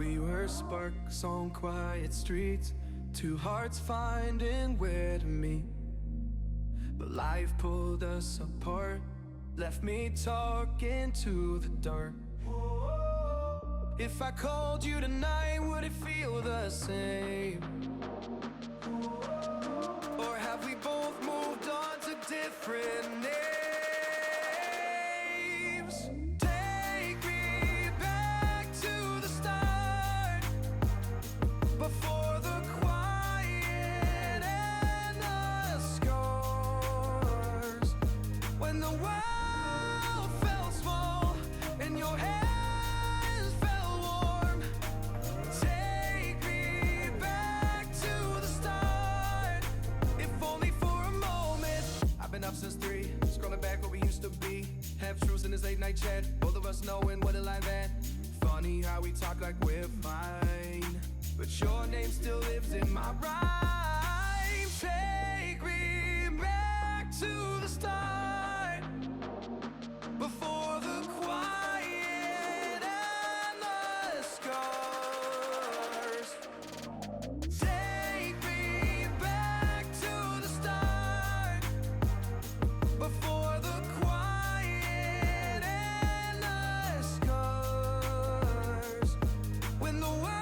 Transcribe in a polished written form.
We were sparks on quiet streets, two hearts finding where to meet. But life pulled us apart, left me talking to the dark. If I called you tonight, would it feel the same? Or have we both moved on to different names? Take me back to the start, before the quiet and the scars. When the world felt small and your hands felt warm. Take me back to the start, if only for a moment. I've been up since 3, scrolling back where we used to be. Half truths in this late night chat, both of us knowing what a line that. Funny how we talk like we're fine, but your name still lives in my rhyme. Take me back to the start, before the quiet and the scars. Take me back to the start, before the quiet and the scars. When the world